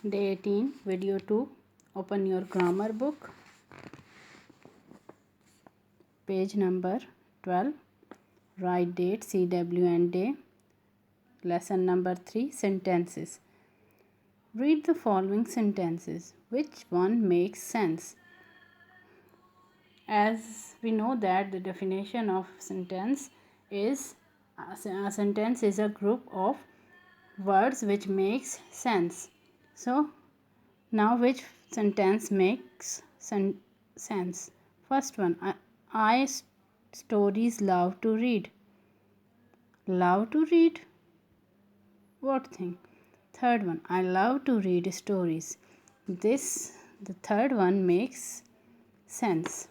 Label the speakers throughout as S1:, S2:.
S1: Day 18, video 2. Open your grammar book. Page number 12. Write date, CW and day. Lesson number 3, sentences. Read the following sentences. Which one makes sense? As we know that the definition of sentence is a sentence is a group of words which makes sense. So now which sentence makes sense? First one, I stories love to read. Love to read? What thing? Third one, I love to read stories. The third one makes sense.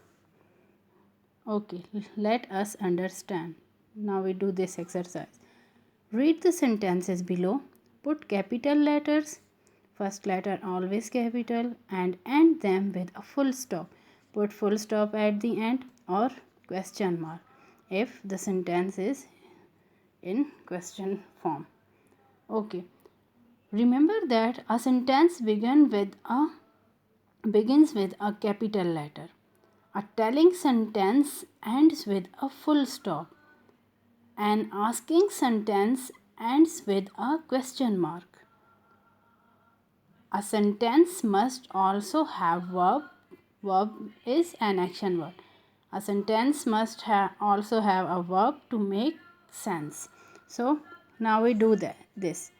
S1: Okay, let us understand. Now we do this exercise. Read the sentences below. Put capital letters, first letter always capital, and end them with a full stop. Put full stop at the end or question mark if the sentence is in question form. Okay. Remember that a sentence begins with a capital letter. A telling sentence ends with a full stop. An asking sentence ends with a question mark. A sentence must also have verb. Verb is an action word. A sentence must also have a verb to make sense. So now we do this.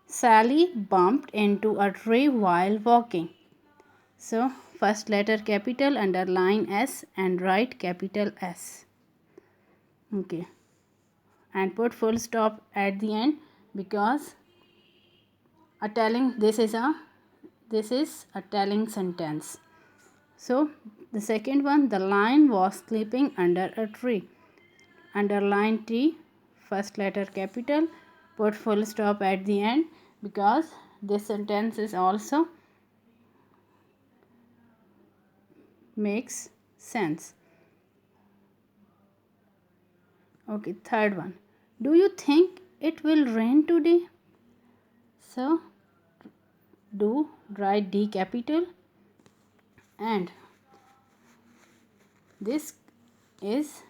S1: Sally bumped into a tree while walking. So first letter capital, underline S and write capital S. Okay. And put full stop at the end because this is a telling sentence. So the second one, the lion was sleeping under a tree. Underline T, first letter capital, put full stop at the end because this sentence is also makes sense. Okay, third one, do you think it will rain today? So write D capital, and this is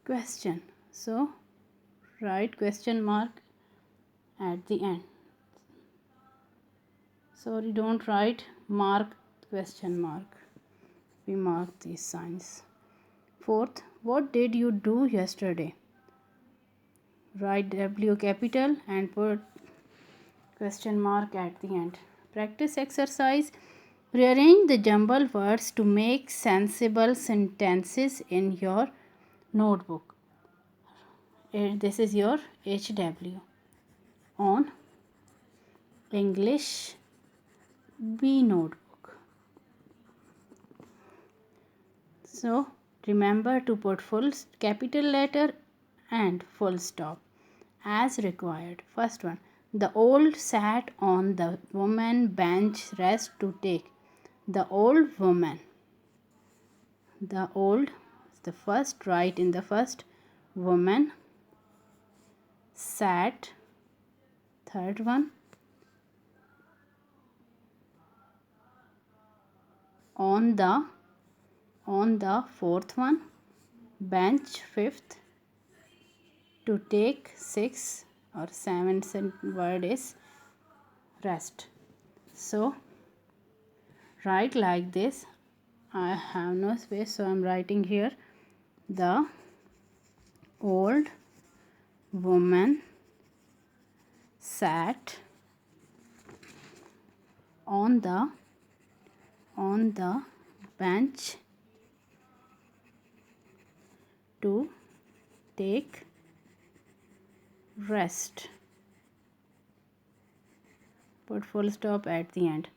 S1: question. So write question mark at the end. Sorry, don't write mark question mark. We mark these signs. Fourth, what did you do yesterday? Write W capital and put question mark at the end. Practice exercise. Rearrange the jumbled words to make sensible sentences in your notebook. This is your HW on English B notebook. So remember to put full capital letter and full stop as required. First one, the old sat on the woman bench rest to take. The old woman. The old, the first, right in the first, woman sat. Third one, on the fourth one, bench fifth, to take sixth or seventh word is rest. So write like this. I have no space, so I am writing here. The old woman sat on the bench to take rest. Put full stop at the end.